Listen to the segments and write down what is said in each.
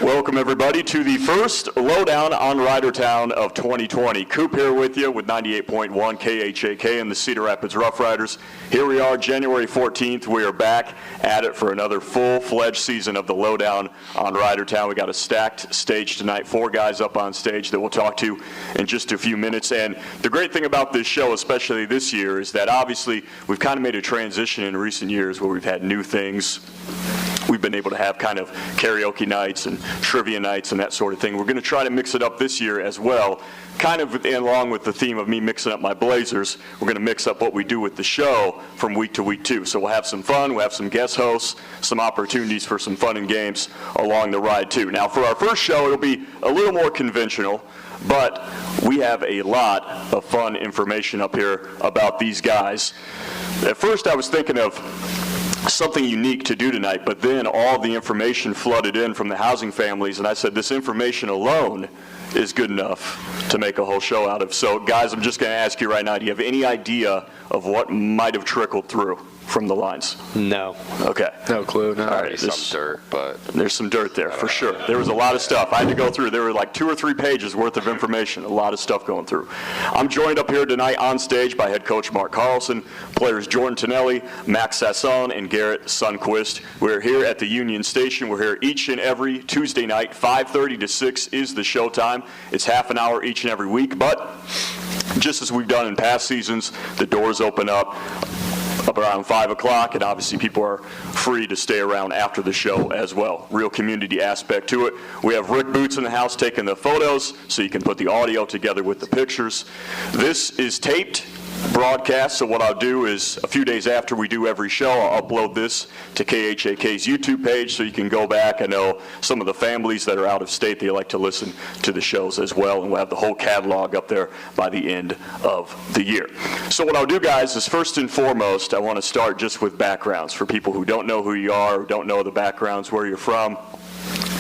Welcome, everybody, to the first Lowdown on Ridertown of 2020. Coop here with you with 98.1 KHAK and the Cedar Rapids Rough Riders. Here we are, January 14th. We are back at it for another full-fledged season of the Lowdown on Ridertown. We got a stacked stage tonight, 4 guys up on stage that we'll talk to in just a few minutes. And the great thing about this show, especially this year, is that obviously we've kind of made a transition in recent years where we've had new things. We've been able to have kind of karaoke nights and trivia nights and that sort of thing. We're going to try to mix it up this year as well, kind of along with the theme of me mixing up my Blazers. We're going to mix up what we do with the show from week to week too. So we'll have some fun, we'll have some guest hosts, some opportunities for some fun and games along the ride too. Now for our first show, it'll be a little more conventional, but we have a lot of fun information up here about these guys. At first I was thinking of something unique to do tonight, but then all the information flooded in from the housing families, and I said this information alone is good enough to make a whole show out of. So guys, I'm just going to ask you right now, do you have any idea of what might have trickled through from the lines? No. Okay. No clue. No. All right, some dirt, but there's some dirt there for sure. There was a lot of stuff I had to go through. There were like 2 or 3 pages worth of information, a lot of stuff going through. I'm joined up here tonight on stage by head coach Mark Carlson, players Jordan Tonelli, Max Sasson, and Garrett Sundquist. We're here at the Union Station. We're here each and every Tuesday night. 5:30 to 6 is the show time. It's half an hour each and every week, but just as we've done in past seasons, the doors open up around 5 o'clock, and obviously people are free to stay around after the show as well. Real community aspect to it. We have Rick Boots in the house taking the photos, so you can put the audio together with the pictures. This is taped broadcast, so what I'll do is a few days after we do every show, I'll upload this to KHAK's YouTube page so you can go back. I know some of the families that are out of state, they like to listen to the shows as well, and we'll have the whole catalog up there by the end of the year. So what I'll do, guys, is first and foremost, I want to start just with backgrounds for people who don't know who you are, or don't know the backgrounds, where you're from.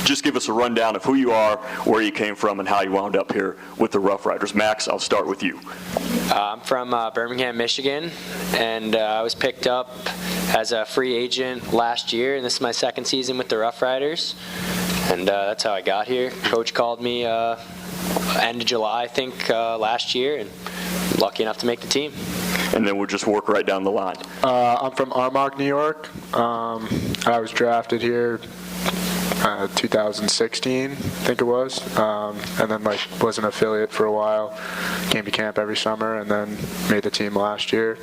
Just give us a rundown of who you are, where you came from, and how you wound up here with the Rough Riders. Max, I'll start with you. I'm from Birmingham, Michigan, and I was picked up as a free agent last year, and this is my second season with the Rough Riders, and that's how I got here. Coach called me end of July, I think, last year, and I'm lucky enough to make the team. And then we'll just work right down the line. I'm from Armonk, New York. I was drafted here 2016, I think it was, and then was an affiliate for a while, came to camp every summer, and then made the team last year.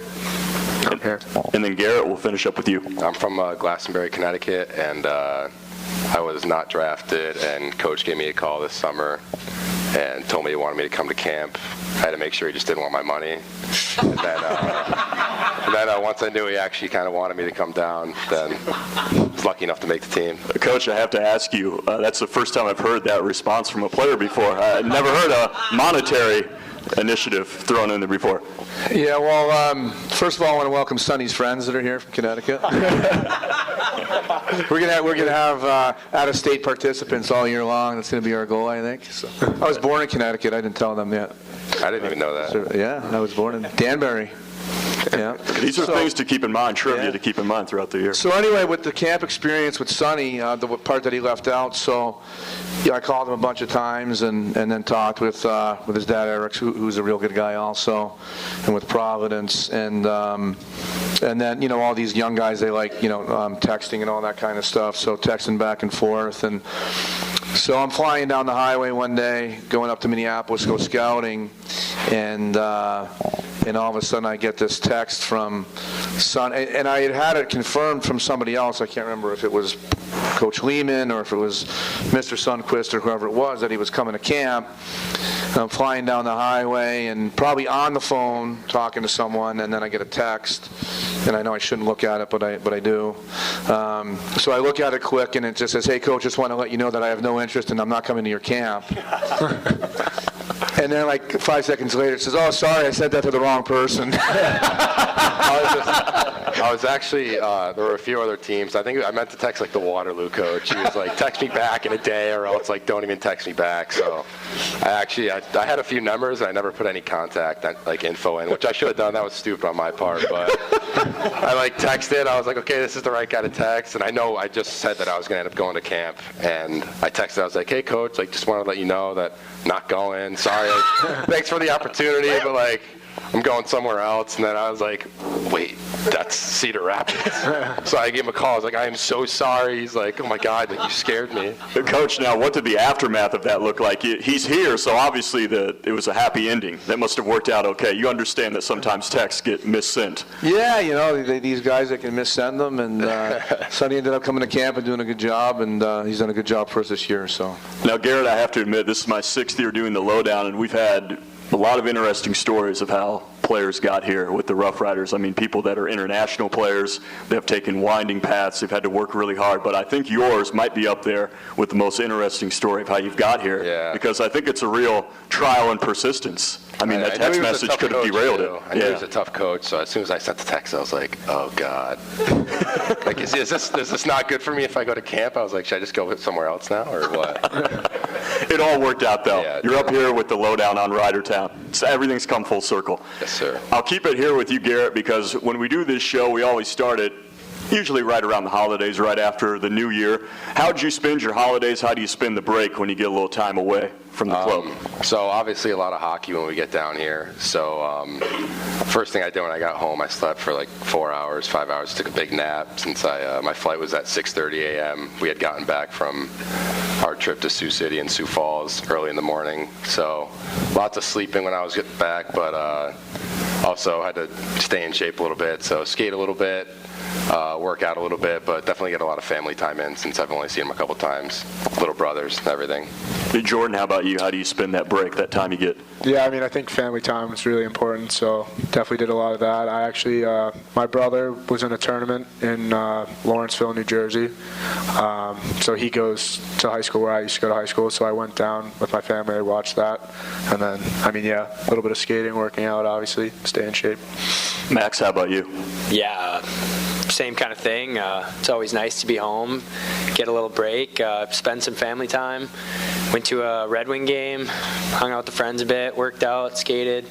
I'm here. And then Garrett, we'll finish up with you. I'm from Glastonbury, Connecticut, and I was not drafted, and Coach gave me a call this summer and told me he wanted me to come to camp. I had to make sure he just didn't want my money. And then once I knew he actually kind of wanted me to come down, then I was lucky enough to make the team. Coach, I have to ask you, that's the first time I've heard that response from a player before. I've never heard a monetary initiative thrown in there before. Yeah, well, first of all, I want to welcome Sonny's friends that are here from Connecticut. We're gonna have out-of-state participants all year long. That's gonna be our goal, I think. So, I was born in Connecticut. I didn't tell them yet. I didn't even know that. So, yeah, I was born in Danbury. Yeah. These are things to keep in mind, trivia to keep in mind throughout the year. So anyway, with the camp experience with Sonny, the part that he left out, so I called him a bunch of times and then talked with his dad, Eric, who's a real good guy also, and with Providence, and then, all these young guys, they like, texting and all that kind of stuff, so texting back and forth, and so I'm flying down the highway one day, going up to Minneapolis, go scouting, and all of a sudden I get this text from Son, and I had it confirmed from somebody else. I can't remember if it was Coach Lehman or if it was Mr. Sundquist or whoever it was, that he was coming to camp. And I'm flying down the highway and probably on the phone talking to someone, and then I get a text, and I know I shouldn't look at it, but I do. So I look at it quick, and it just says, "Hey, Coach, just want to let you know that I have no interest and I'm not coming to your camp." And then like 5 seconds later, it says, "Oh, sorry, I said that to the wrong person." I was actually, there were a few other teams. I think I meant to text like the Waterloo coach. He was like, text me back in a day, or else like don't even text me back. So I had a few numbers. And I never put any contact like info in, which I should have done. That was stupid on my part. But I texted. I was like, okay, this is the right guy to text. And I know I just said that I was going to end up going to camp. And I texted. I was like, hey, coach, just want to let you know that I'm not going. Sorry. Thanks for the opportunity, but I'm going somewhere else. And then I was like, wait, that's Cedar Rapids. So I gave him a call. I was like, I am so sorry. He's like, oh my God, you scared me. Coach, now what did the aftermath of that look like? He's here, so obviously it was a happy ending. That must have worked out okay. You understand that sometimes texts get missent. Yeah, these guys that can missend them, and Sonny ended up coming to camp and doing a good job, and he's done a good job for us this year. So now, Garrett, I have to admit, this is my 6th year doing the Lowdown, and we've had a lot of interesting stories of how players got here with the Rough Riders. I mean, people that are international players, they have taken winding paths, they've had to work really hard, but I think yours might be up there with the most interesting story of how you've got here, because I think it's a real trial and persistence. I mean, that text message could have derailed it. I knew he was a tough coach, so as soon as I sent the text, I was like, oh, God. Is this not good for me if I go to camp? I was like, should I just go somewhere else now, or what? It all worked out, though. Yeah, You're up here with the Lowdown on Ridertown. So everything's come full circle. Yes, sir. I'll keep it here with you, Garrett, because when we do this show, we always start it usually right around the holidays, right after the new year. How'd you spend your holidays? How do you spend the break when you get a little time away from the club? So obviously a lot of hockey when we get down here. So first thing I did when I got home, I slept for 4 hours, 5 hours, took a big nap since my flight was at 6:30 a.m. We had gotten back from our trip to Sioux City and Sioux Falls early in the morning. So lots of sleeping when I was getting back, but also had to stay in shape a little bit. So skate a little bit, work out a little bit, but definitely get a lot of family time in since I've only seen him a couple times, little brothers and everything. Hey, Jordan, how about you? How do you spend that break, that time you get? Yeah, I mean, I think family time is really important, so definitely did a lot of that. I actually, my brother was in a tournament in Lawrenceville, New Jersey. So he goes to high school where I used to go to high school, so I went down with my family, I watched that. And then, a little bit of skating, working out, obviously, stay in shape. Max, how about you? Yeah, same kind of thing. It's always nice to be home, get a little break, spend some family time. Went to a Red Wing game, hung out with the friends a bit, worked out, skated.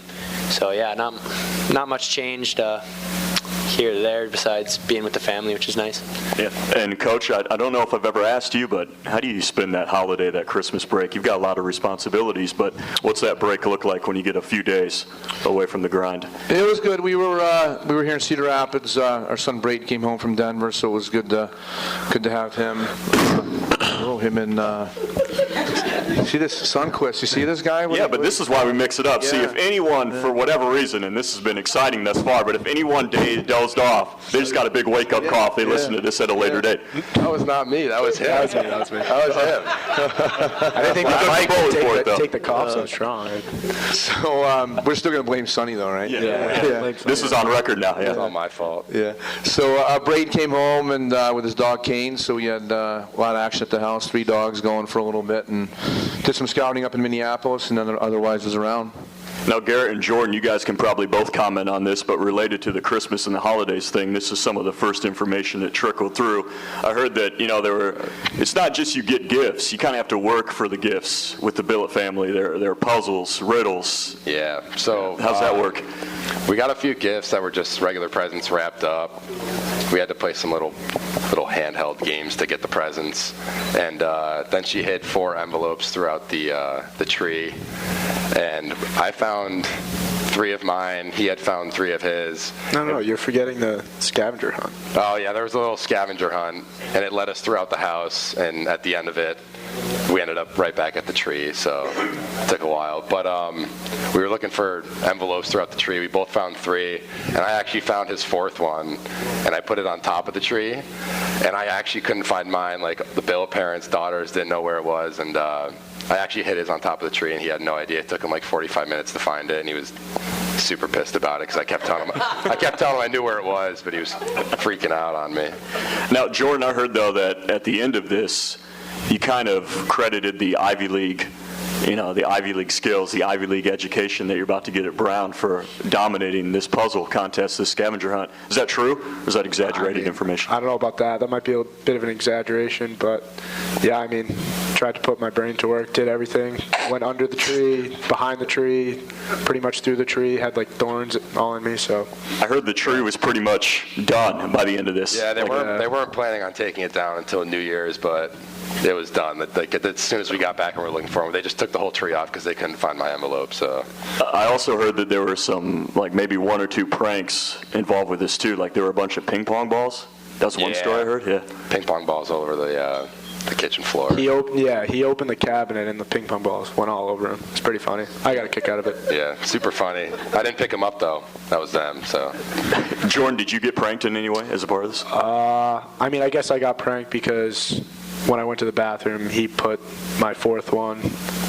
So yeah, not much changed here or there besides being with the family, which is nice. Yeah. And Coach, I don't know if I've ever asked you, but how do you spend that holiday, that Christmas break? You've got a lot of responsibilities, but what's that break look like when you get a few days away from the grind? It was good. We were here in Cedar Rapids. Our son Brayton came home from Denver, so it was good to have him. Him and see this Sunquist. You see this guy? Yeah, but this is why we mix it up. Yeah. See, if anyone, for whatever reason, and this has been exciting thus far, but if anyone dozed off, they just got a big wake-up call if they listen to this at a later date. That was not me. That was him. That was me. That was him. I didn't think Mike would take the cough so strong. So we're still going to blame Sonny, though, right? Yeah. This is on record now. It's Yeah. all my fault. Yeah. So Brayden came home and with his dog Kane, so we had a lot of action at the house, 3 dogs going for a little bit, and did some scouting up in Minneapolis, and then otherwise was around. Now, Garrett and Jordan, you guys can probably both comment on this, but related to the Christmas and the holidays thing, this is some of the first information that trickled through. I heard that, it's not just you get gifts. You kind of have to work for the gifts with the Billet family. There are puzzles, riddles. Yeah. So how's that work? We got a few gifts that were just regular presents wrapped up. We had to play some little handheld games to get the presents, and then she hid 4 envelopes throughout the tree, and I found 3 of mine. He had found 3 of his. No, you're forgetting the scavenger hunt. Oh yeah, there was a little scavenger hunt, and it led us throughout the house, and at the end of it, we ended up right back at the tree, so it took a while. But we were looking for envelopes throughout the tree. We both found 3, and I actually found his 4th one, and I put it on top of the tree, and I actually couldn't find mine. Like, the Bill parents' daughters didn't know where it was, and I actually hid his on top of the tree, and he had no idea. It took him like 45 minutes to find it, and he was super pissed about it because I kept telling him I knew where it was, but he was freaking out on me. Now, Jordan, I heard, though, that at the end of this, you kind of credited the Ivy League the Ivy League skills, the Ivy League education that you're about to get at Brown for dominating this puzzle contest, this scavenger hunt. Is that true, or is that exaggerated information? I don't know about that. That might be a bit of an exaggeration, but yeah, I mean, tried to put my brain to work, did everything, went under the tree, behind the tree, pretty much through the tree, had like thorns all in me, so. I heard the tree was pretty much done by the end of this. Yeah, they weren't planning on taking it down until New Year's, but it was done. Like, as soon as we got back and we were looking for them, they just took the whole tree off because they couldn't find my envelope. So I also heard that there were some, like maybe 1 or 2 pranks involved with this too. Like there were a bunch of ping pong balls. That's one story I heard. Yeah, ping pong balls all over the kitchen floor. He opened the cabinet and the ping pong balls went all over him. It's pretty funny. I got a kick out of it. Yeah, super funny. I didn't pick them up though. That was them. So, Jordan, did you get pranked in any way as a part of this? I mean, I guess I got pranked because when I went to the bathroom, he put my 4th one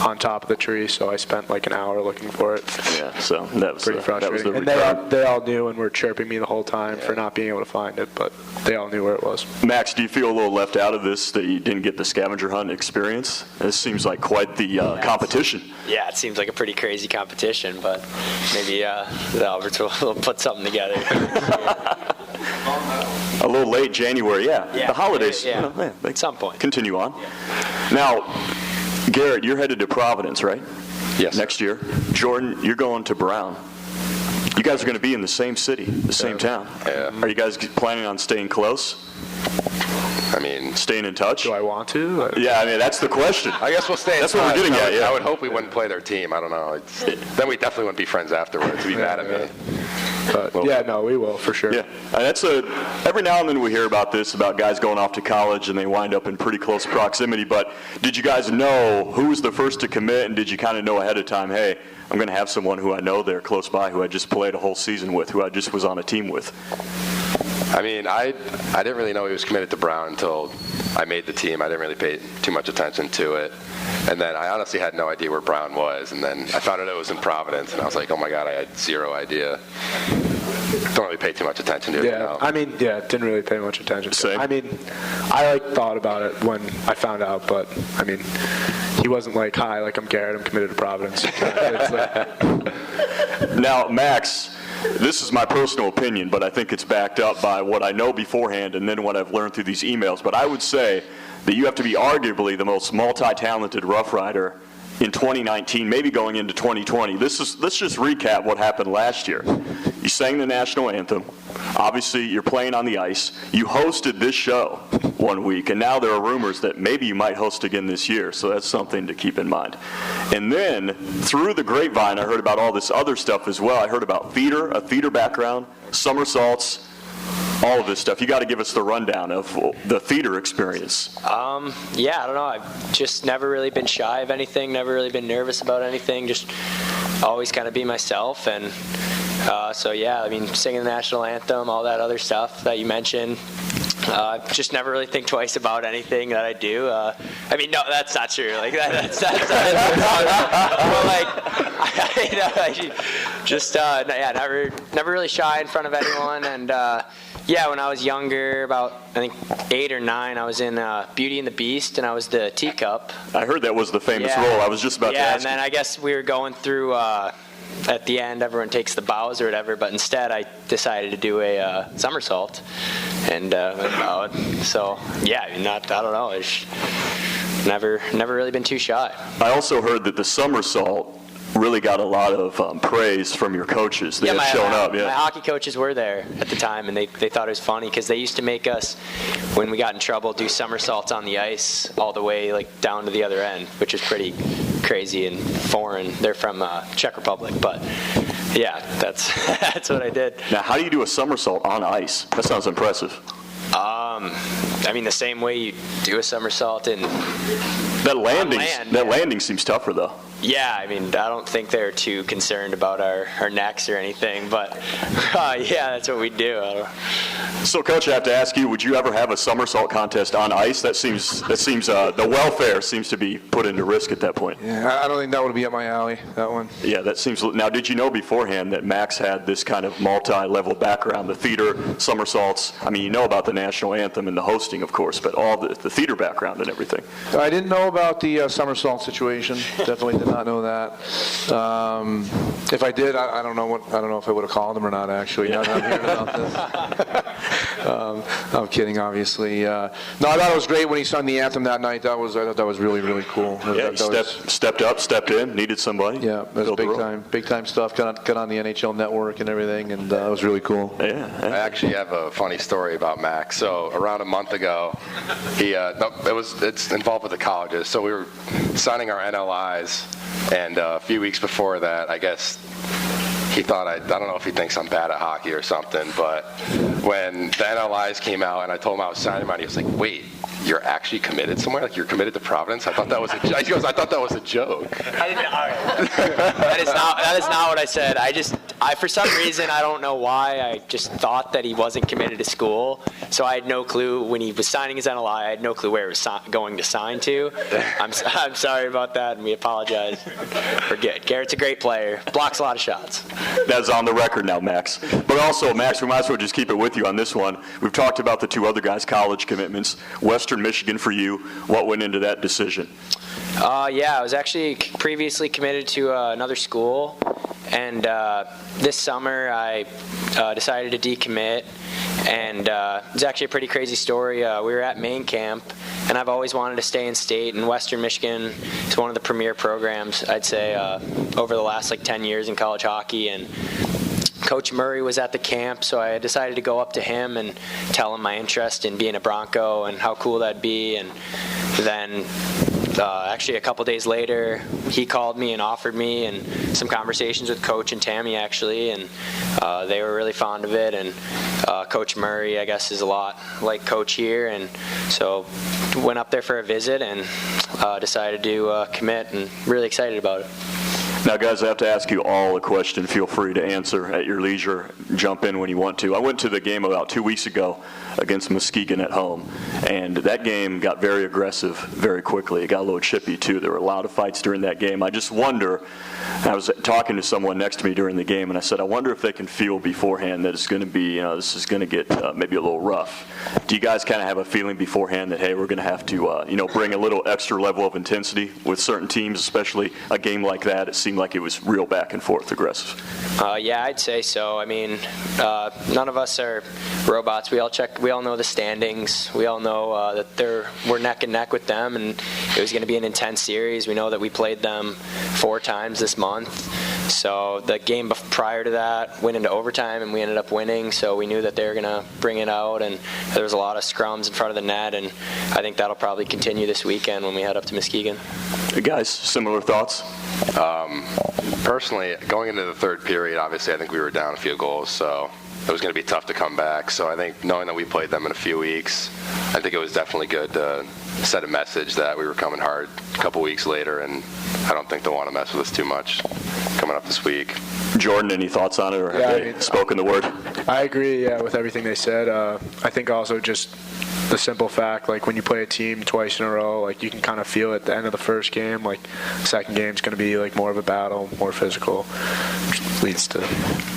on top of the tree, so I spent like an hour looking for it. Yeah, so that was pretty frustrating. And they all knew and were chirping me the whole time for not being able to find it, but they all knew where it was. Max, do you feel a little left out of this that you didn't get the scavenger hunt experience? This seems like quite the competition. Yeah, it seems like a pretty crazy competition, but maybe the Alberts will put something together. A little late January, yeah. The holidays, at some point. Continue on. Now, Garrett, you're headed to Providence, right? Yes. Next year. Jordan, you're going to Brown. You guys are going to be in the same city, the same town. Yeah. Are you guys planning on staying close? I mean, staying in touch? Do I want to? Yeah, I mean, that's the question. I guess we'll stay in touch. That's what we're getting at, yeah. I would hope we wouldn't play their team. I don't know. Then we definitely wouldn't be friends afterwards. Be mad at me. But yeah, no, we will for sure. Yeah, and that's every now and then we hear about this, about guys going off to college and they wind up in pretty close proximity. But did you guys know who was the first to commit, and did you kind of know ahead of time, hey, I'm going to have someone who I know there close by, who I just played a whole season with, who I just was on a team with? I mean, I didn't really know he was committed to Brown until I made the team. I didn't really pay too much attention to it. And then I honestly had no idea where Brown was. And then I found out it was in Providence, and I was like, oh my God, I had zero idea. Don't really pay too much attention to it. Yeah, I mean, didn't really pay much attention to it. Same. I mean, I thought about it when I found out, but I mean, he wasn't like, hi, like I'm Garrett, I'm committed to Providence. Now, Max, this is my personal opinion, but I think it's backed up by what I know beforehand and then what I've learned through these emails. But I would say that you have to be arguably the most multi-talented Rough Rider in 2019, maybe going into 2020. Let's just recap what happened last year. You sang the national anthem. Obviously, you're playing on the ice. You hosted this show 1 week, and now there are rumors that maybe you might host again this year, so that's something to keep in mind. And then, through the grapevine, I heard about all this other stuff as well. I heard about a theater background, somersaults, all of this stuff. You got to give us the rundown of the theater experience. Yeah, I don't know. I've just never really been shy of anything, never really been nervous about anything, just always kind of be myself. And so, yeah, I mean, singing the national anthem, all that other stuff that you mentioned. Just never really think twice about anything that I do. I mean, no, that's not true. Like that's not never really shy in front of anyone. And yeah, when I was younger, about I think 8 or 9, I was in Beauty and the Beast, and I was the teacup. I heard that was the famous role. I was just about to ask. Yeah, and then I guess we were going through. At the end, everyone takes the bows or whatever, but instead I decided to do a somersault. And so, yeah, I mean, I don't know. It's never really been too shy. I also heard that the somersault really got a lot of praise from your coaches. They had shown up. Yeah, my hockey coaches were there at the time, and they thought it was funny because they used to make us, when we got in trouble, do somersaults on the ice all the way like down to the other end, which is pretty crazy and foreign. They're from Czech Republic, but yeah, that's what I did. Now, how do you do a somersault on ice? That sounds impressive. I mean, the same way you do a somersault in that landing seems tougher though. Yeah, I mean, I don't think they're too concerned about our necks or anything, but yeah, that's what we do. So, Coach, I have to ask you, would you ever have a somersault contest on ice? That seems the welfare seems to be put into risk at that point. Yeah, I don't think that would be up my alley, that one. Yeah, that seems. Now, did you know beforehand that Max had this kind of multi-level background, the theater, somersaults? I mean, you know about the national anthem and the hosting, of course, but all the theater background and everything. I didn't know about the somersault situation. Definitely did not know that. If I did, I don't know if I would have called him or not. Actually, now that I'm hearing about this. I'm kidding, obviously. No, I thought it was great when he sung the anthem that night. I thought that was really, really cool. Yeah, he stepped up, stepped in, needed somebody. Yeah, it was big time stuff. Got on the NHL Network and everything, and it was really cool. Yeah. I actually have a funny story about Max. So around a month ago, it's involved with the colleges. So we were signing our NLIs, and a few weeks before that, I guess he thought I don't know if he thinks I'm bad at hockey or something, but when the NLIs came out and I told him I was signing mine, he was like, "Wait, you're actually committed somewhere? Like you're committed to Providence?" I thought that was a joke. He goes, "I thought that was a joke." That is not what I said. For some reason, I don't know why, I just thought that he wasn't committed to school. So I had no clue when he was signing his NLI. I had no clue where he was going to sign to. I'm sorry about that, and we apologize. We're good. Garrett's a great player. Blocks a lot of shots. That's on the record now, Max. But also, Max, we might as well just keep it with you on this one. We've talked about the two other guys' college commitments. Western Michigan for you. What went into that decision? Yeah, I was actually previously committed to another school, and this summer I decided to decommit, and it was actually a pretty crazy story. We were at main camp, and I've always wanted to stay in state, and Western Michigan is one of the premier programs, I'd say, over the last 10 years in college hockey, and Coach Murray was at the camp, so I decided to go up to him and tell him my interest in being a Bronco and how cool that'd be. And then actually a couple days later, he called me and offered me, and some conversations with Coach and Tammy actually, and they were really fond of it. And Coach Murray, I guess, is a lot like Coach here, and so went up there for a visit and decided to commit, and really excited about it. Now, guys, I have to ask you all a question. Feel free to answer at your leisure. Jump in when you want to. I went to the game about 2 weeks ago against Muskegon at home, and that game got very aggressive very quickly. It got a little chippy, too. There were a lot of fights during that game. I just wonder, I was talking to someone next to me during the game, and I said, I wonder if they can feel beforehand that it's going to be, this is going to get maybe a little rough. Do you guys kind of have a feeling beforehand that, hey, we're going to have to, bring a little extra level of intensity with certain teams, especially a game like that? It seemed like it was real back and forth aggressive. Yeah, I'd say so. I mean, none of us are robots. We all know the standings. We all know that we're neck and neck with them, and it was going to be an intense series. We know that we played them 4 times this month. So the game prior to that went into overtime, and we ended up winning. So we knew that they were going to bring it out, and there was a lot of scrums in front of the net, and I think that'll probably continue this weekend when we head up to Muskegon. Hey guys, similar thoughts? Personally, going into the third period, obviously I think we were down a few goals, so it was going to be tough to come back. So I think knowing that we played them in a few weeks, I think it was definitely good to set a message that we were coming hard a couple weeks later, and I don't think they'll want to mess with us too much coming up this week. Jordan, any thoughts on it, or have they spoken the word? I agree, with everything they said. I think also just the simple fact, when you play a team twice in a row, you can kind of feel at the end of the first game, second game's going to be more of a battle, more physical, which leads to.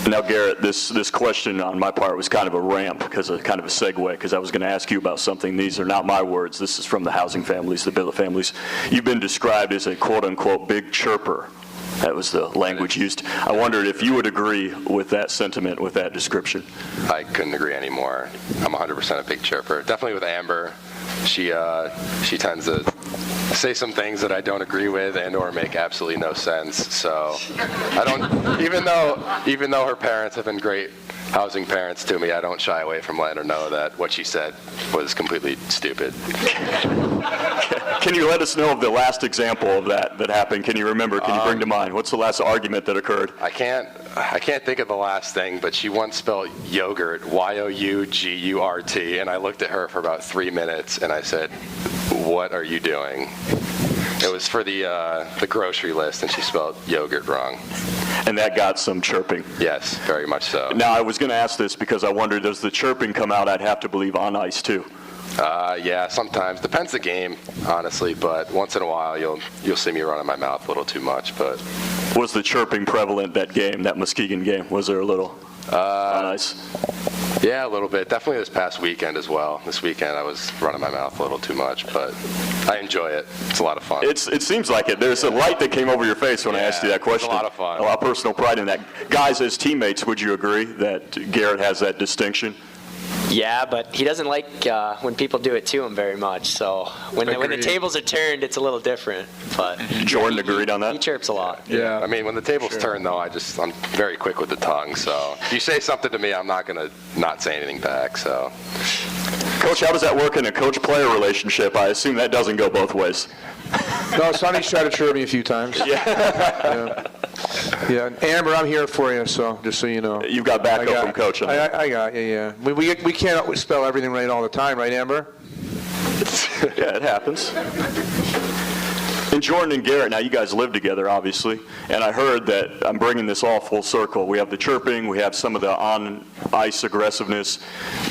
Now, Garrett, this question on my part was kind of a ramp, kind of a segue, because I was going to ask you about something. These are not my words. This is from the housing families, the Billet families. You've been described as a quote-unquote big chirper. That was the language used. I wondered if you would agree with that sentiment, with that description. I couldn't agree anymore. I'm 100% a big chirper. Definitely with Amber. She tends to say some things that I don't agree with and or make absolutely no sense. So I don't, even though her parents have been great housing parents to me, I don't shy away from letting her know that what she said was completely stupid. Can you let us know of the last example of that happened? Can you remember? Can you bring to mind? What's the last argument that occurred? I can't think of the last thing, but she once spelled yogurt, Yougurt, and I looked at her for about 3 minutes and I said, "What are you doing?" It was for the grocery list, and she spelled yogurt wrong. And that got some chirping. Yes, very much so. Now, I was going to ask this because I wondered, does the chirping come out, I'd have to believe, on ice too? Yeah, sometimes. Depends the game, honestly, but once in a while you'll see me running my mouth a little too much. But was the chirping prevalent that game, that Muskegon game? Was there a little? on ice? Yeah, a little bit. Definitely this past weekend as well. This weekend I was running my mouth a little too much, but I enjoy it. It's a lot of fun. It seems like it. There's a light that came over your face when I asked you that question. It's a lot of fun. A lot of personal pride in that. Guys, as teammates, would you agree that Garrett has that distinction? Yeah, but he doesn't like when people do it to him very much. So when the tables are turned, it's a little different. But Jordan agreed on that? He chirps a lot. Yeah. I mean, when the tables turn, though, I'm very quick with the tongue. So if you say something to me, I'm not going to not say anything back. So, Coach, how does that work in a coach-player relationship? I assume that doesn't go both ways. No, Sonny's tried to chirp me a few times. Yeah, Amber, I'm here for you, so just so you know. You've got backup from Coach. I got you, yeah. We can't spell everything right all the time, right, Amber? Yeah, it happens. And Jordan and Garrett, now you guys live together, obviously, and I heard that, I'm bringing this all full circle. We have the chirping, we have some of the on-ice aggressiveness.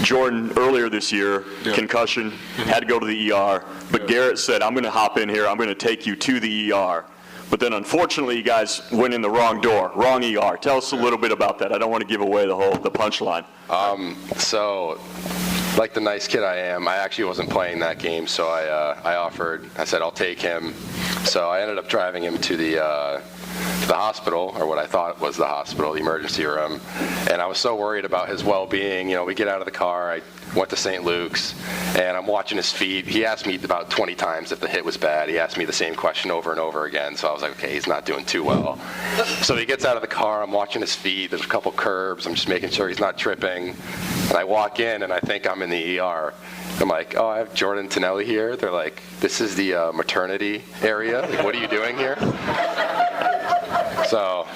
Jordan, earlier this year, concussion, had to go to the ER, but Garrett said, I'm going to hop in here, I'm going to take you to the ER. But then, unfortunately, you guys went in the wrong door, wrong ER. Tell us a little bit about that. I don't want to give away the punchline. So, like the nice kid I am, I actually wasn't playing that game, so I said I'll take him. So I ended up driving him to the hospital, or what I thought was the hospital, the emergency room, and I was so worried about his well-being. You know, we get out of the car, I went to St. Luke's, and I'm watching his feet. He asked me about 20 times if the hit was bad. He asked me the same question over and over again, so I was like, okay, he's not doing too well. So he gets out of the car, I'm watching his feet, there's a couple curbs, I'm just making sure he's not tripping, and I walk in, and I think I'm in the ER. I'm like, oh, I have Jordan Tonelli here. They're like, this is the maternity area. Like, what are you doing here? So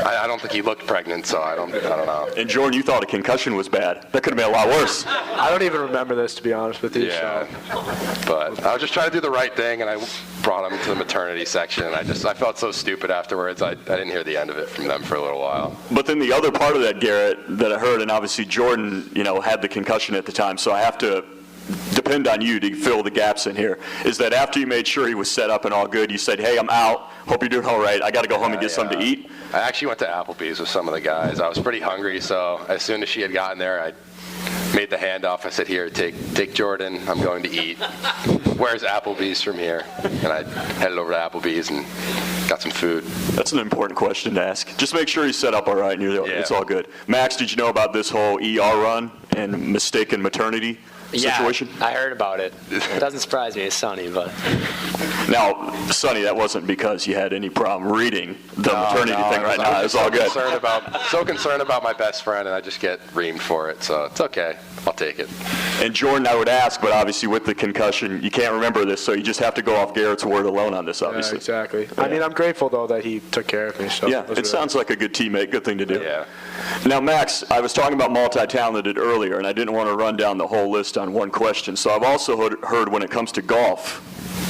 I don't think he looked pregnant, so I don't know. And Jordan, you thought a concussion was bad. That could have been a lot worse. I don't even remember this, to be honest with you. Yeah, So. but I was just trying to do the right thing, and I brought him to the maternity section, and I felt so stupid afterwards. I didn't hear the end of it from them for a little while. But then the other part of that, Garrett, that I heard, and obviously Jordan, had the concussion at the time, so I have to depend on you to fill the gaps in here, is that after you made sure he was set up and all good, you said, hey, I'm out, hope you're doing all right, I got to go home and get something to eat? I actually went to Applebee's with some of the guys. I was pretty hungry, so as soon as she had gotten there, I made the handoff. I said, here, take Jordan, I'm going to eat. Where's Applebee's from here? And I headed over to Applebee's and got some food. That's an important question to ask. Just make sure he's set up all right and it's all good. Max, did you know about this whole ER run and mistaken maternity situation? Yeah, I heard about it. It doesn't surprise me, it's Sonny, but... Now, Sonny, that wasn't because you had any problem reading the maternity thing right now. It's all good. So concerned about my best friend, and I just get reamed for it, so it's okay. I'll take it. And Jordan, I would ask, but obviously with the concussion, you can't remember this, so you just have to go off Garrett's word alone on this, obviously. Yeah, exactly. Yeah. I mean, I'm grateful, though, that he took care of me. So Yeah, it sounds like a good teammate, good thing to do. Yeah. Now, Max, I was talking about multi-talented earlier, and I didn't want to run down the whole list on one question. So I've also heard when it comes to golf,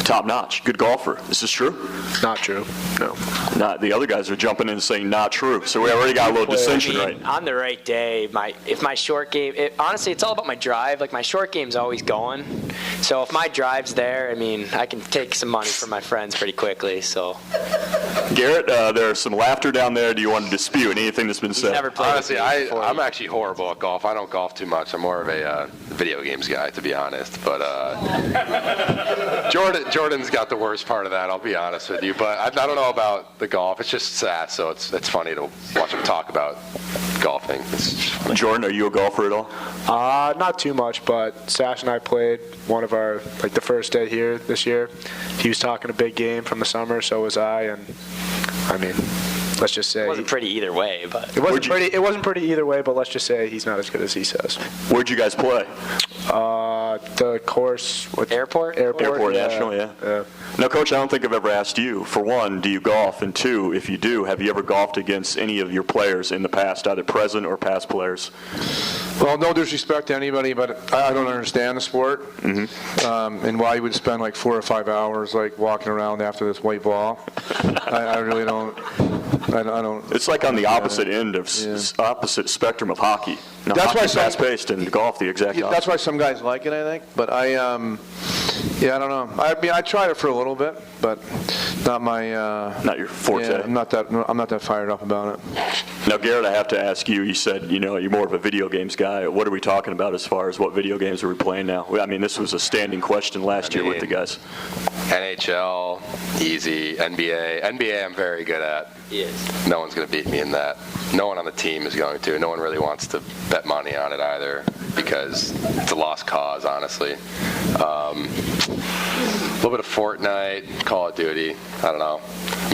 top-notch, good golfer. Is this true? Not true, no. Not, the other guys are jumping in and saying not true. So we already got a little dissension, right? On the right day, if my short game, honestly, it's all about my drive. Like, my short game's always going. So if my drive's there, I mean, I can take some money from my friends pretty quickly, so. Garrett, there's some laughter down there. Do you want to dispute anything that's been said? Never played Honestly, with me before. I'm actually horrible at golf. I don't golf too much. I'm more of a video games guy, to be honest. But Jordan's got the worst part of that, I'll be honest with you. But I don't know about the golf. It's just sad, so it's funny to watch him talk about golfing. It's just funny. Jordan, are you a golfer at all? Not too much, but Sash and I played one of our, the first day here this year. He was talking a big game from the summer, so was I, and I mean, let's just say It wasn't pretty either way, but. It wasn't pretty either way, but let's just say he's not as good as he says. Where'd you guys play? The course with Airport National, yeah. Now, Coach, I don't think I've ever asked you, for one, do you golf? And two, if you do, have you ever golfed against any of your players in the past, either present or past players? Well, no disrespect to anybody, but I don't understand the sport, and why you would spend 4 or 5 hours walking around after this white ball. I really don't. I don't. It's like on the opposite end of opposite spectrum of hockey. Now, That's why hockey's fast-paced, and golf the exact opposite. That's why some guys like it, I think. But Yeah, I don't know. I mean, I tried it for a little bit, but not my. Not your forte. Yeah, I'm not that fired up about it. Now, Garrett, I have to ask you. You said you're more of a video games guy. What are we talking about as far as what video games are we playing now? I mean, this was a standing question last year with the guys. NHL, easy. NBA, I'm very good at. Yes. No one's going to beat me in that. No one on the team is going to. No one really wants to bet money on it either because it's a lost cause, honestly. A little bit of Fortnite, Call of Duty. I don't know.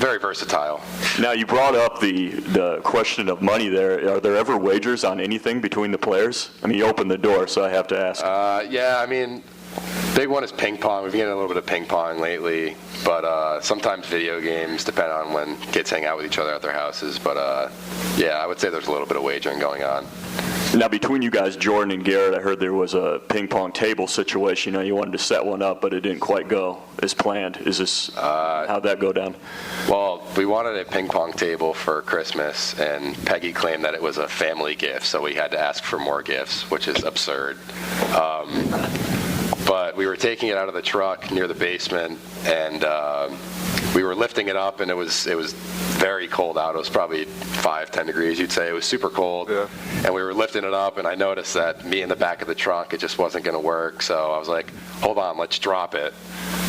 Very versatile. Now, you brought up the question of money there. Are there ever wagers on anything between the players? I mean, you opened the door, so I have to ask. Yeah, I mean, big one is ping pong. We've been getting a little bit of ping pong lately, but sometimes video games, depending on when kids hang out with each other at their houses. But yeah, I would say there's a little bit of wagering going on. Now, between you guys, Jordan and Garrett, I heard there was a ping pong table situation. You wanted to set one up, but it didn't quite go as planned. Is this how'd that go down? Well, we wanted a ping pong table for Christmas, and Peggy claimed that it was a family gift, so we had to ask for more gifts, which is absurd. But we were taking it out of the truck near the basement, and we were lifting it up, and it was very cold out. It was probably 5-10 degrees, you'd say. It was super cold. Yeah. And we were lifting it up, and I noticed that me in the back of the trunk, it just wasn't going to work. So I was like, hold on, let's drop it.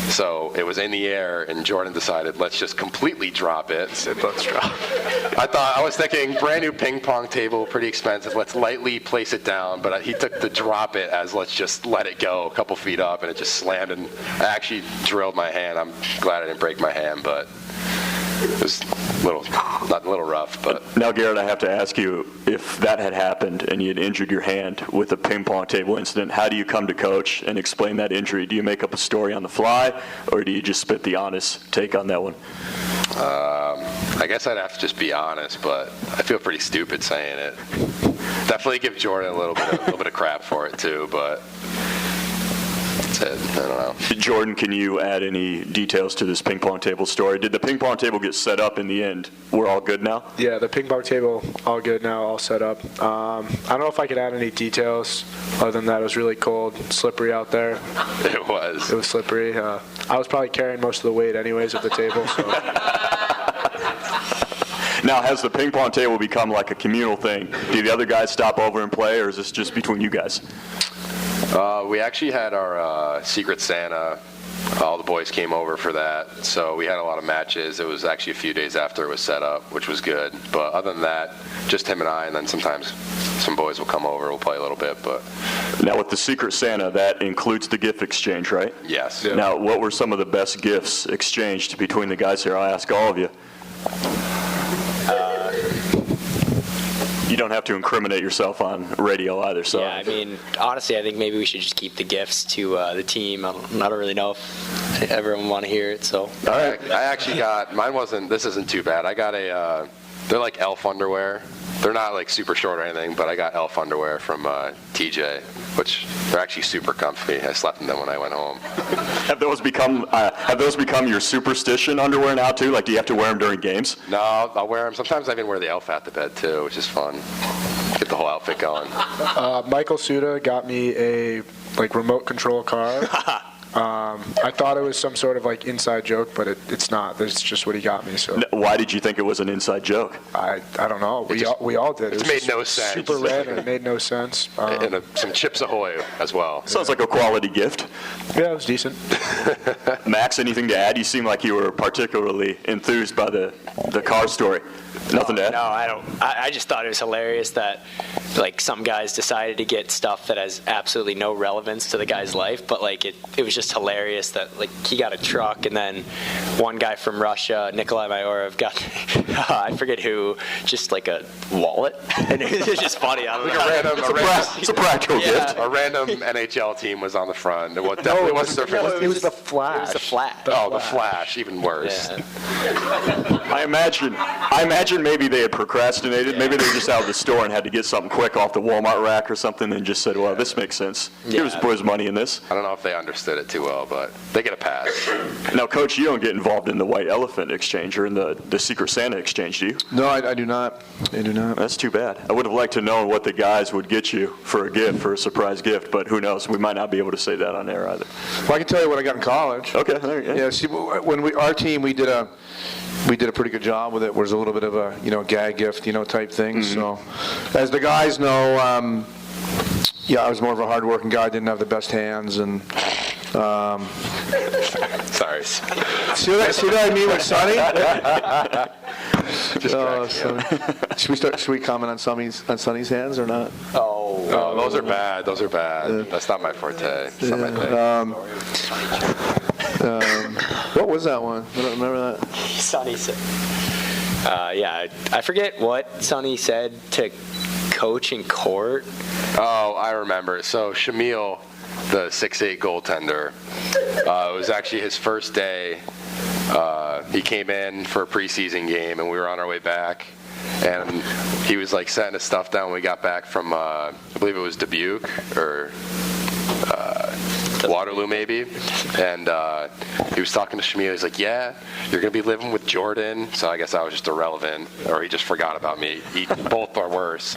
So it was in the air, and Jordan decided, let's just completely drop it. Let's drop it. I was thinking, brand new ping pong table, pretty expensive. Let's lightly place it down. But he took the drop it as let's just let it go a couple feet up, and it just slammed. And I actually drilled my hand. I'm glad I didn't break my hand, but it was not a little rough. But now, Garrett, I have to ask you, if that had happened and you had injured your hand with a ping pong table incident, how do you come to coach and explain that injury? Do you make up a story on the fly, or do you just spit the honest take on that one? I guess I'd have to just be honest, but I feel pretty stupid saying it. Definitely give Jordan a little bit of crap for it too, but that's it. I don't know. Jordan, can you add any details to this ping pong table story? Did the ping pong table get set up in the end? We're all good now? Yeah, the ping pong table, all good now, all set up. I don't know if I could add any details other than that it was really cold, slippery out there. It was. It was slippery. I was probably carrying most of the weight anyways of the table. So. Now, has the ping pong table become like a communal thing? Do the other guys stop over and play, or is this just between you guys? We actually had our Secret Santa. All the boys came over for that, so we had a lot of matches. It was actually a few days after it was set up, which was good. But other than that, just him and I, and then sometimes some boys will come over. We'll play a little bit. But now, with the Secret Santa, that includes the gift exchange, right? Yes. Yeah. Now, what were some of the best gifts exchanged between the guys here? I'll ask all of you. You don't have to incriminate yourself on radio either. So yeah, I mean, honestly, I think maybe we should just keep the gifts to the team. I don't really know if everyone want to hear it. So all right, I actually got mine. This isn't too bad. I got they're like elf underwear. They're not like super short or anything, but I got elf underwear from TJ, which they're actually super comfy. I slept in them when I went home. Have those become your superstition underwear now too? Like, do you have to wear them during games? No, I'll wear them. Sometimes I even wear the elf out to bed too, which is fun. Get the whole outfit going. Michael Suda got me a remote control car. I thought it was some sort of inside joke, but it's not. It's just what he got me. So why did you think it was an inside joke? I don't know. We all did. It made no sense. Super random. It made no sense. And some Chips Ahoy as well. Sounds like a quality gift. Yeah, it was decent. Max, anything to add? You seem like you were particularly enthused by the car story. Nothing to add? No, I don't. I just thought it was hilarious that some guys decided to get stuff that has absolutely no relevance to the guy's life, but it was just hilarious that he got a truck, and then one guy from Russia, Nikolai Mayorov, got I forget who, just a wallet, and it was just funny. I don't know. It's a practical gift. A random NHL team was on the front. It was the Flash. It was the Flash. The Flash, even worse. Yeah. I imagine maybe they had procrastinated. Maybe they were just out of the store and had to get something quick off the Walmart rack or something and just said, well, this makes sense. Here's boys' money in this. I don't know if they understood it too well, but they get a pass. Now, Coach, you don't get involved in the White Elephant exchange or in the Secret Santa exchange, do you? No, I do not. I do not. That's too bad. I would have liked to know what the guys would get you for a gift, for a surprise gift, but who knows? We might not be able to say that on air either. Well, I can tell you what I got in college. Okay, there you go. Yeah, see, when our team, we did a pretty good job with it. It was a little bit of a, gag gift, type thing. So, as the guys know, I was more of a hard-working guy. Didn't have the best hands, and Sorry. see what I mean with Sonny? Should we comment on Sonny's hands or not? Oh, those are bad. Those are bad. That's not my forte. It's not my thing. What was that one? I don't remember that. Sonny said, I forget what Sonny said to Coach in court. Oh, I remember. So Shamil, the 6'8" goaltender, it was actually his first day. He came in for a preseason game, and we were on our way back. And he was like setting his stuff down when we got back from, I believe it was Dubuque or Waterloo maybe. And he was talking to Shamil. He's like, yeah, you're going to be living with Jordan. So I guess I was just irrelevant, or he just forgot about me. Both are worse.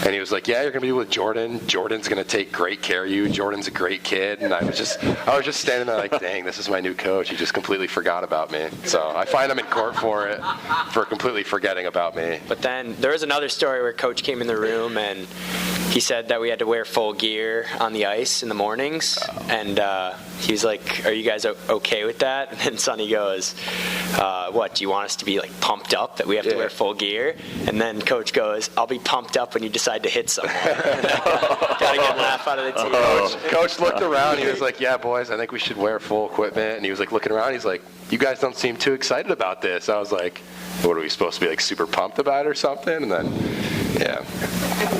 And he was like, yeah, you're going to be with Jordan. Jordan's going to take great care of you. Jordan's a great kid. And I was just standing there like, dang, this is my new coach. He just completely forgot about me. So I find him in court for it, for completely forgetting about me. But then there was another story where Coach came in the room and he said that we had to wear full gear on the ice in the mornings. And he was like, are you guys okay with that? And then Sonny goes, what, do you want us to be like pumped up that we have to wear full gear? And then Coach goes, I'll be pumped up when you decide to hit someone. Got a good laugh out of the team. Coach looked around. He was like, yeah, boys, I think we should wear full equipment. And he was like looking around. He's like, you guys don't seem too excited about this. I was like, what are we supposed to be like super pumped about it or something? And then, yeah.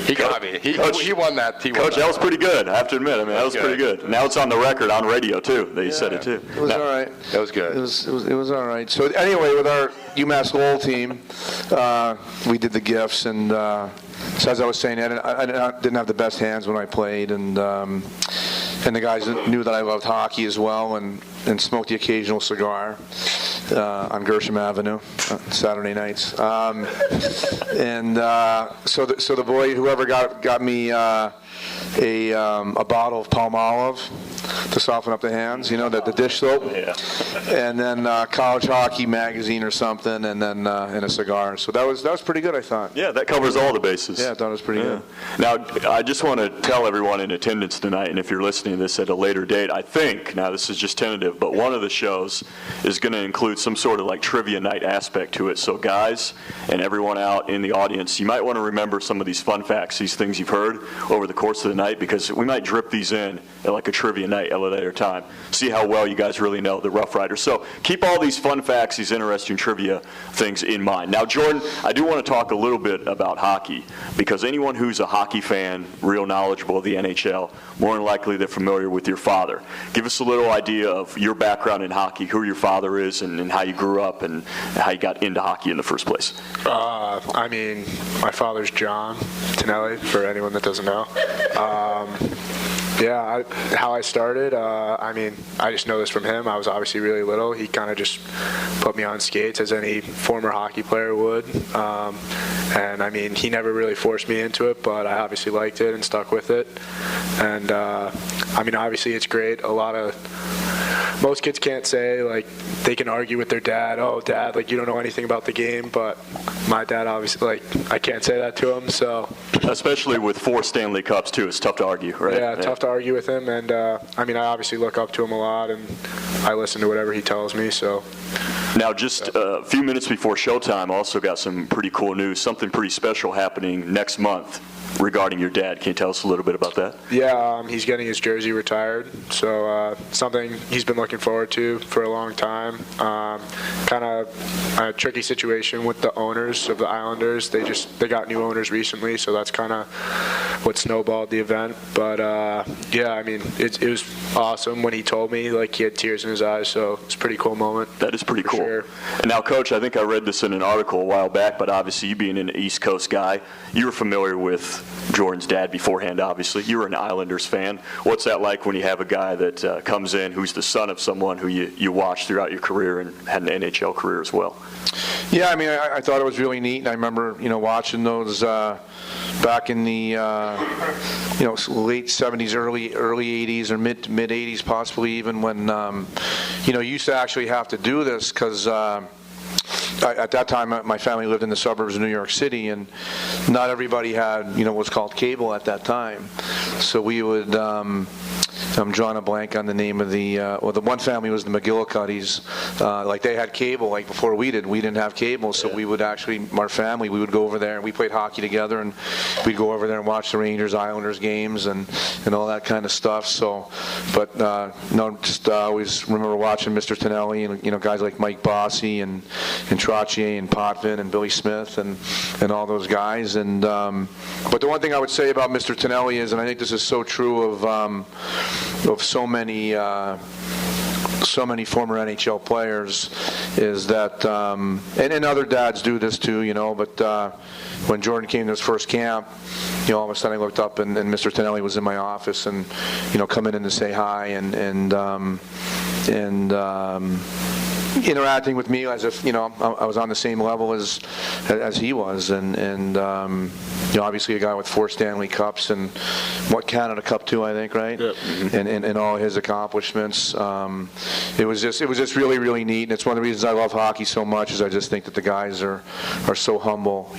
He got me. He won that. Coach, that was pretty good, I have to admit. I mean, that was pretty good. Now it's on the record, on radio, too, that you said it, too. It was all right. That was good. It was all right. So anyway, with our UMass Lowell team, we did the gifts, and so as I was saying, I didn't have the best hands when I played, and the guys knew that I loved hockey as well, and smoked the occasional cigar on Gershom Avenue Saturday nights. So the boy, whoever got me a bottle of Palmolive to soften up the hands, the dish soap, and then college hockey magazine or something, and then and a cigar. So that was pretty good, I thought. Yeah, that covers all the bases. Yeah, I thought it was pretty good. Now, I just want to tell everyone in attendance tonight, and if you're listening to this at a later date, I think, now this is just tentative, but one of the shows is going to include some sort of like trivia night aspect to it. So guys and everyone out in the audience, you might want to remember some of these fun facts, these things you've heard over the course of the night, because we might drip these in at like a trivia night at a later time. See how well you guys really know the Rough Riders. So keep all these fun facts, these interesting trivia things in mind. Now, Jordan, I do want to talk a little bit about hockey, because anyone who's a hockey fan, real knowledgeable of the NHL, more than likely they're familiar with your father. Give us a little idea of your background in hockey, who your father is, and how you grew up and how you got into hockey in the first place. I mean, my father's John Tonelli, for anyone that doesn't know. How I started, I just know this from him. I was obviously really little. He kind of just put me on skates as any former hockey player would. He never really forced me into it, but I obviously liked it and stuck with it. And, obviously it's great. Most kids can't say, like, they can argue with their dad, oh, Dad, like, you don't know anything about the game, but my dad obviously, like, I can't say that to him, so. Especially with 4 Stanley Cups, too, it's tough to argue, right? Yeah, tough to argue with him, and, I obviously look up to him a lot, and I listen to whatever he tells me, so. Now, just a few minutes before showtime, also got some pretty cool news, something pretty special happening next month regarding your dad. Can you tell us a little bit about that? Yeah, he's getting his jersey retired, so something he's been looking forward to for a long time. Kind of a tricky situation with the owners of the Islanders. They got new owners recently, so that's kind of what snowballed the event. But yeah, I mean, it was awesome when he told me. Like, he had tears in his eyes, so it's a pretty cool moment. That is pretty cool. Sure. And now, Coach, I think I read this in an article a while back, but obviously you being an East Coast guy, you were familiar with Jordan's dad beforehand, obviously. You were an Islanders fan. What's that like when you have a guy that comes in who's the son of someone who you watched throughout your career and had an NHL career as well? Yeah, I mean, I thought it was really neat, and I remember, watching those back in the, late 70s, early 80s, or mid 80s, possibly even, when, you used to actually have to do this because at that time, my family lived in the suburbs of New York City, and not everybody had, what's called cable at that time. So we would, I'm drawing a blank on the name of the one family was the McGillicuddies. Like, they had cable, like, before we did. We didn't have cable, so we would actually, our family, we would go over there, and we played hockey together, and we'd go over there and watch the Rangers-Islanders games and all that kind of stuff. So, but, just always remember watching Mr. Tonelli and, guys like Mike Bossy and Trottier and Potvin and Billy Smith and all those guys. And but the one thing I would say about Mr. Tonelli is, and I think this is so true of so many former NHL players, is that, and other dads do this too, but when Jordan came to his first camp, all of a sudden I looked up and Mr. Tonelli was in my office and, coming in to say hi and interacting with me as if, I was on the same level as he was, and obviously a guy with 4 Stanley Cups and Canada Cup too, I think, right? Yep. And all his accomplishments. It was just really, really neat, and it's one of the reasons I love hockey so much, is I just think that the guys are so humble,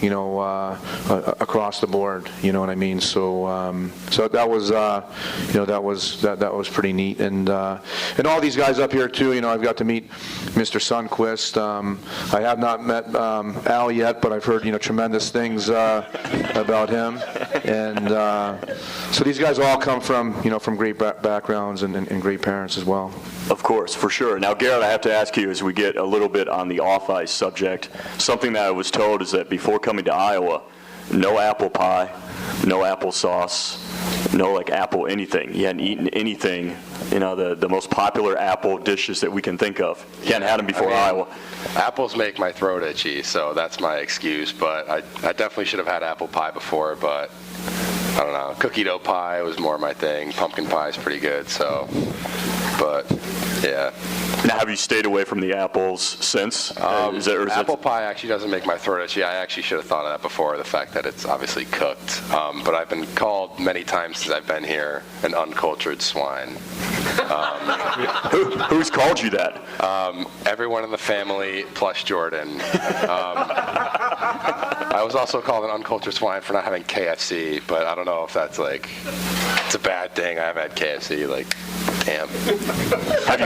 across the board. You know what I mean? So so that was that was pretty neat, and all these guys up here too. I've got to meet Mr. Sundquist. I have not met Al yet, but I've heard tremendous things about him, and so these guys all come from from great backgrounds and great parents as well. Of course, for sure. Now, Garrett, I have to ask you, as we get a little bit on the off-ice subject, something that I was told is that before coming to Iowa, no apple pie, no applesauce, no apple anything. You hadn't eaten anything, the most popular apple dishes that we can think of. You hadn't had them before Iowa. Apples make my throat itchy, so that's my excuse. But I definitely should have had apple pie before, but I don't know. Cookie dough pie was more my thing. Pumpkin pie is pretty good, so. But, yeah. Now, have you stayed away from the apples since? Apple pie actually doesn't make my throat itchy. I actually should have thought of that before, the fact that it's obviously cooked. But I've been called many times since I've been here an uncultured swine. Who's called you that? Everyone in the family plus Jordan. I was also called an uncultured swine for not having KFC, but I don't know if that's it's a bad thing. I haven't had KFC. Damn. Have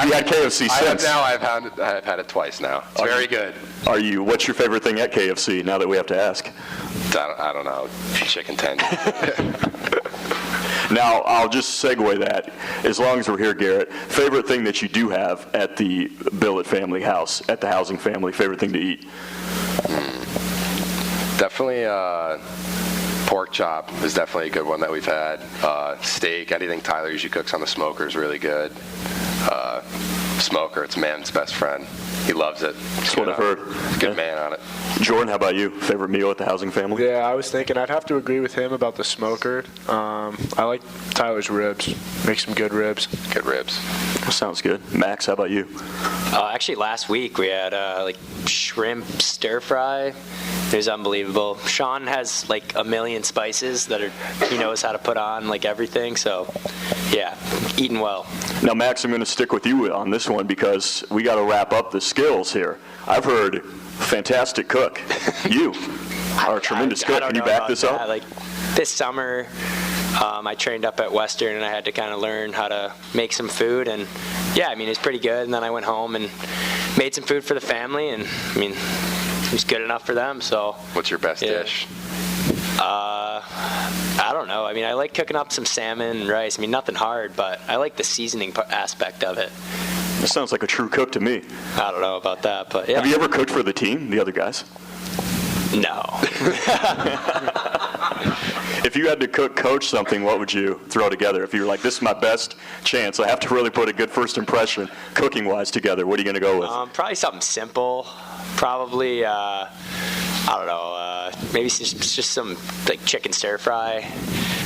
you had KFC since? I've had it twice now. It's very good. What's your favorite thing at KFC, now that we have to ask? I don't know. Chicken tenders. Now, I'll just segue that, as long as we're here, Garrett. Favorite thing that you do have at the Billet family house, at the housing family, favorite thing to eat? Definitely pork chop is definitely a good one that we've had. Steak, anything Tyler usually cooks on the smoker is really good. Smoker, it's man's best friend. He loves it. That's what I've heard. Good man on it. Jordan, how about you? Favorite meal at the housing family? Yeah, I was thinking I'd have to agree with him about the smoker. I like Tyler's ribs. Makes some good ribs. Good ribs. That sounds good. Max, how about you? Actually, last week we had shrimp stir fry. It was unbelievable. Sean has a million spices that he knows how to put on everything. So, yeah, eating well. Now, Max, I'm going to stick with you on this one because we got to wrap up the skills here. I've heard fantastic cook. You are a tremendous cook. Can you back this up? This summer, I trained up at Western and I had to kind of learn how to make some food. And yeah, it's pretty good. And then I went home and made some food for the family. And it was good enough for them. So. What's your best dish? I don't know. I mean, I like cooking up some salmon and rice. I mean, nothing hard, but I like the seasoning aspect of it. That sounds like a true cook to me. I don't know about that, but yeah. Have you ever cooked for the team, the other guys? No. If you had to coach something, what would you throw together? If you were like, this is my best chance, I have to really put a good first impression cooking-wise together, what are you going to go with? Probably something simple. Probably, I don't know, maybe just some like chicken stir fry.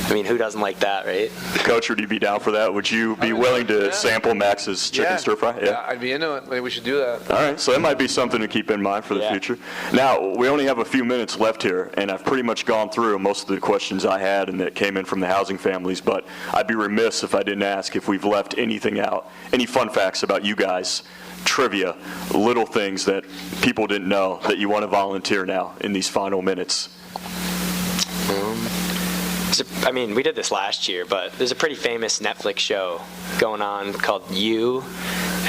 I mean, who doesn't like that, right? Coach, would you be down for that? Would you be willing to sample Max's chicken stir fry? Yeah, I'd be into it. Maybe we should do that. All right, so that might be something to keep in mind for the future. Now, we only have a few minutes left here, and I've pretty much gone through most of the questions I had and that came in from the housing families, but I'd be remiss if I didn't ask if we've left anything out, any fun facts about you guys, trivia, little things that people didn't know that you want to volunteer now in these final minutes. I mean, we did this last year, but there's a pretty famous Netflix show going on called You,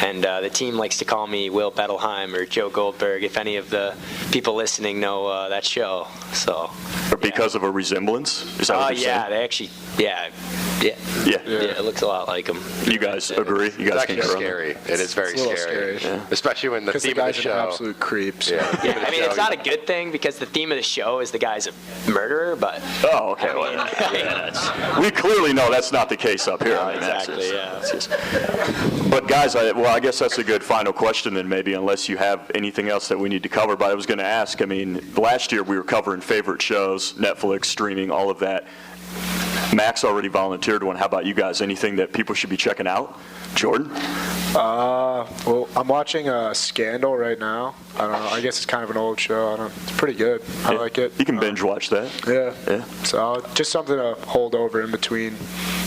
and the team likes to call me Will Bettelheim or Joe Goldberg, if any of the people listening know that show. So. Or because of a resemblance? Is that what you're saying? They actually, yeah, it looks a lot like them. You guys agree? You guys It's actually scary. It is very scary. Yeah. Especially when the theme of the guys show. are absolute creeps. Yeah. Yeah, I mean, it's not a good thing because the theme of the show is the guy's a murderer, but. Oh, okay. We clearly know that's not the case up here. I mean, exactly, But guys, I guess that's a good final question then, maybe, unless you have anything else that we need to cover. But I was going to ask, I mean, last year we were covering favorite shows, Netflix, streaming, all of that. Max already volunteered one. How about you guys? Anything that people should be checking out? Jordan? Well, I'm watching Scandal right now. I don't know. I guess it's kind of an old show. It's pretty good. I like it. You can binge watch that. Yeah. So just something to hold over in between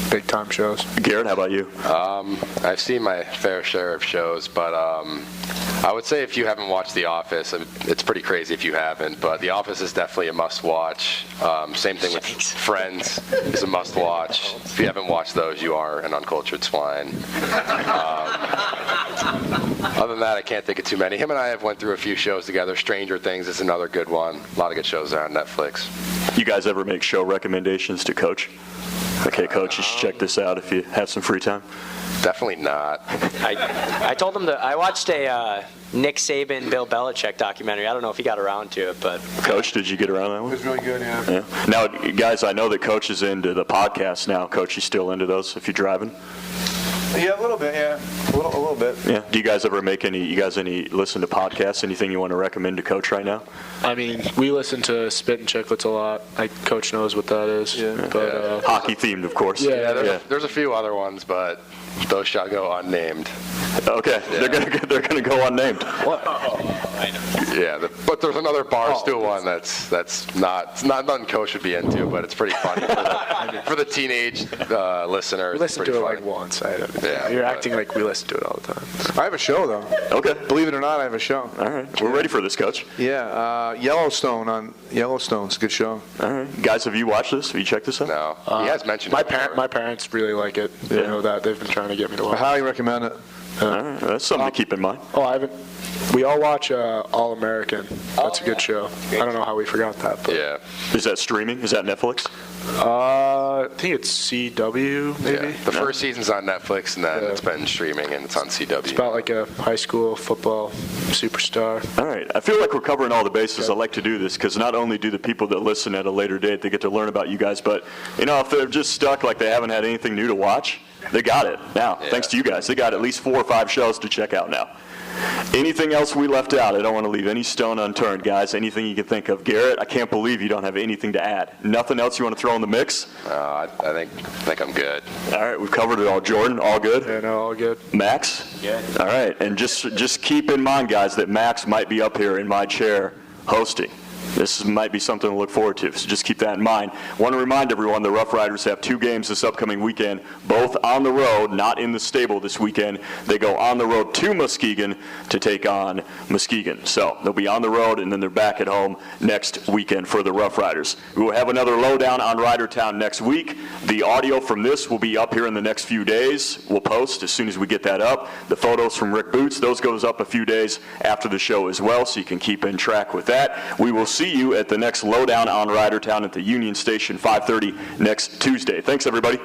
big time shows. Garrett, how about you? I've seen my fair share of shows, but I would say if you haven't watched The Office, it's pretty crazy if you haven't, but The Office is definitely a must-watch. Same thing with Friends is a must-watch. If you haven't watched those, you are an uncultured swine. Other than that, I can't think of too many. Him and I have went through a few shows together. Stranger Things is another good one. A lot of good shows there on Netflix. You guys ever make show recommendations to Coach? Okay, Coach, you should check this out if you have some free time. Definitely not. I told him I watched a Nick Saban, Bill Belichick documentary. I don't know if he got around to it, but. Coach, did you get around that one? It was really good, yeah. Now, guys, I know that Coach is into the podcast now. Coach, you still into those if you're driving? Yeah, a little bit, yeah. A little bit. Yeah. Do you guys ever make any listen to podcasts? Anything you want to recommend to Coach right now? I mean, we listen to Spit and Chicklets a lot. Coach knows what that is. Yeah. But, Hockey themed, of course. There's a few other ones, but those shall go unnamed. Okay, they're gonna go unnamed. Yeah, but there's another Barstool one that's not nothing Coach would be into, but it's pretty funny for the teenage listeners. we listen to it funny. like once. You're acting like we listen to it all the time. I have a show, though. Okay. Believe it or not, I have a show. All right. We're ready for this, Coach. Yeah, Yellowstone on Yellowstone. It's a good show. All right. Guys, have you watched this? Have you checked this out? No, he has mentioned My it before. my parents really like it. They know that. They've been trying to get me to I watch. highly recommend it. All right. That's something to keep in mind. I haven't. We all watch All American. That's a good show. I don't know how we forgot that. But. Yeah. Is that streaming? Is that Netflix? I think it's CW, maybe. Yeah. The first season's on Netflix, and then it's been streaming, and it's on CW. It's about like a high school football superstar. All right. I feel like we're covering all the bases. I like to do this because not only do the people that listen at a later date, they get to learn about you guys, but, if they're just stuck like they haven't had anything new to watch, they got it now. Yeah. Thanks to you guys. They got at least 4 or 5 shows to check out now. Anything else we left out? I don't want to leave any stone unturned, guys. Anything you can think of. Garrett, I can't believe you don't have anything to add. Nothing else you want to throw in the mix? I think I'm good. All right, we've covered it all. Jordan, all good? Yeah, no, all good. Max? Yeah. All right, and just keep in mind, guys, that Max might be up here in my chair hosting. This might be something to look forward to, so just keep that in mind. Want to remind everyone the Rough Riders have 2 games this upcoming weekend, both on the road, not in the stable this weekend. They go on the road to Muskegon to take on Muskegon. So they'll be on the road, and then they're back at home next weekend for the Rough Riders. We will have another Lowdown on Ridertown next week. The audio from this will be up here in the next few days. We'll post as soon as we get that up. The photos from Rick Boots, those goes up a few days after the show as well, so you can keep in track with that. We will see you at the next Lowdown on Ridertown at the Union Station, 5:30 next Tuesday. Thanks, everybody.